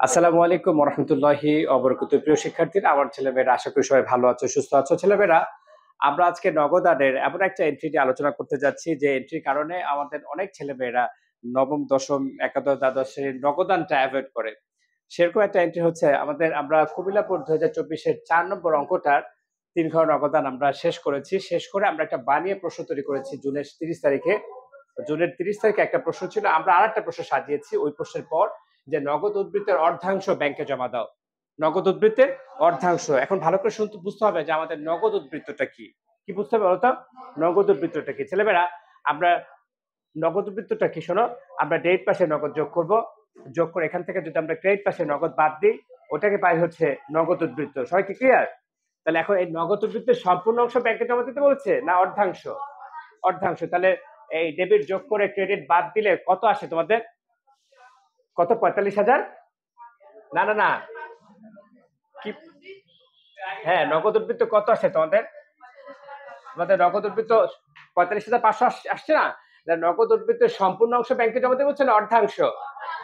আসসালামু আলাইকুম রহমতুল্লাহি অবরকাত। প্রিয় শিক্ষার্থীরা, আমার ছেলেমেয়েরা আশা করি সবাই ভালো আছো, সুস্থ আছো। ছেলেমেয়েরা, আমরা আজকে নগদানের এমন একটা এন্ট্রি নিয়ে আলোচনা করতে যাচ্ছি যে এন্ট্রির কারণে আমাদের অনেক ছেলেমেয়েরা নবম, দশম, একাদশ, দ্বাদশ শ্রেণীর নগদানটা অ্যাভয়েড করে। সেরকম একটা এন্ট্রি হচ্ছে আমরা কুমিল্লা বোর্ড 2024-এর 4 নম্বর অঙ্কটার 3 ঘর নগদান আমরা শেষ করেছি। শেষ করে আমরা একটা বানিয়ে প্রশ্ন তৈরি করেছি জুনের 30 তারিখে। জুনের 30 তারিখে একটা প্রশ্ন ছিল, আমরা আরেকটা প্রশ্ন সাজিয়েছি ওই প্রশ্নের পর, যে নগদ উদ্বৃত্তের অর্ধাংশ ব্যাংকে জমা দাও। নগদ উদ্বৃত্তের অর্ধাংশ। এখন ভালো করে শুনতে বুঝতে হবে যে আমাদের নগদ উদ্বৃত্তটা কি। কি বুঝতে হবে বলতো? নগদ উদ্বৃত্তটা কি ছেলেমেয়েরা? আমরা নগদ উদ্বৃত্তটা কি শোনো। আমরা ডেবিট পাশে নগদ যোগ করব, যোগ করে এখান থেকে যদি আমরা ক্রেডিট পাশে নগদ বাদ দিই, ওটাকে পাই হচ্ছে নগদ উদ্বৃত্ত। সবাই কি ক্লিয়ার? তাহলে এখন এই নগদ উদ্বৃত্তের সম্পূর্ণ অংশ ব্যাংকে জমা দিতে বলছে না অর্ধাংশ? অর্ধাংশ। তাহলে এই ডেবিট যোগ করে ক্রেডিট বাদ দিলে কত আসে তোমাদের? কত? 45,000? না না না, কি? হ্যাঁ, নগদ উদ্বৃত্ত কত আসে তোমাদের? আমাদের নগদ উদ্বৃত্ত 45,500 আসছে না? নগদ উদ্বৃত্তের সম্পূর্ণ অংশ ব্যাংকে জমা দিতে হচ্ছে না অর্ধাংশ?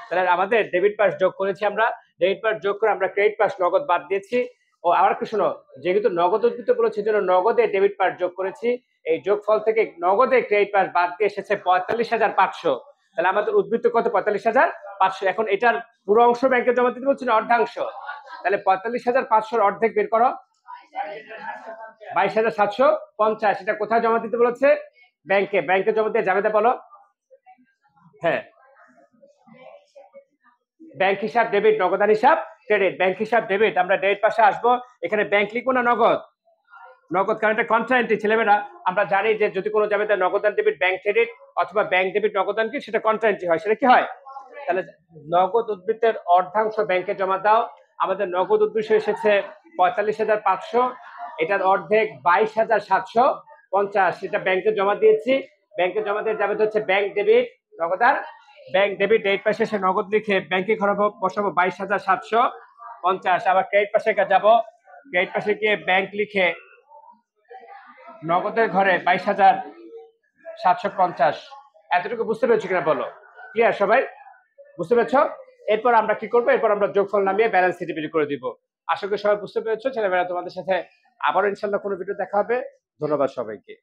তাহলে আমাদের ডেবিট পাস যোগ করেছি, আমরা ডেবিট পাস যোগ করে আমরা ক্রেডিট পাস নগদ বাদ দিয়েছি। ও আবার একটু শোনো, যেহেতু নগদ উদ্বৃত্ত বলেছে জন্য নগদে ডেবিট পাস যোগ করেছি। এই যোগফল থেকে নগদে ক্রেডিট পাস বাদ দিয়ে এসেছে 45,500। তাহলে আমাদের উদ্বৃত্ত কত? 45,500। এখন এটার পুরো অংশ ব্যাংকে জমা দিতে বলছি না অর্ধাংশ? তাহলে 45,500 অর্ধেক বের করো। 22,750। এটা কোথায় জমা দিতে বলেছে? ব্যাংকে। ব্যাংকে জমা দিয়ে যাবে, বলো। হ্যাঁ, ব্যাংক হিসাব ডেবিট, নগদান হিসাব ক্রেডিট। ব্যাংক হিসাব ডেবিট, আমরা ডেবিট পাশে আসবো, এখানে ব্যাংক লিখবো না নগদ? নগদ, কারণ এটা কন্ট্রা এন্ট্রি ছেলেমেয়েরা। আমরা জানি যে যদি কোনো যাবে নগদান ডেবিট ব্যাংক ক্রেডিট, অথবা ব্যাংক ডেবিট নগদান কি, সেটা কন্ট্রা এন্ট্রি হয়। সেটা কি হয়? তাহলে নগদ উদ্বৃত্তের অর্ধাংশ ব্যাংকে জমা দাও। আমাদের নগদ উদ্বৃত্ত এসেছে 45,500। এটার অর্ধেক 22,750। সেটা ব্যাংকে জমা দিয়েছি। ব্যাংকে জমা দিয়ে যাবে হচ্ছে ব্যাংক ডেবিট নগদান। ব্যাংক ডেবিট ডেবিট পাশে এসে নগদ লিখে ব্যাংকে খরচ বসাবো 22,750। আবার ক্রেডিট পাশে যাব, ক্রেডিট পাশে গিয়ে ব্যাংক লিখে নগদের ঘরে 22,750। এতটুকু বুঝতে পেরেছি কিনা বলো? ক্লিয়ার সবাই? বুঝতে পেরেছ? এরপর আমরা কি করবো? এরপর আমরা যোগফল নামিয়ে ব্যালেন্স শিট বের করে দিব। আশা করি সবাই বুঝতে পেরেছো ছেলেমেয়েরা। তোমাদের সাথে আবারও ইনশাল্লাহ কোনো ভিডিও দেখা হবে। ধন্যবাদ সবাইকে।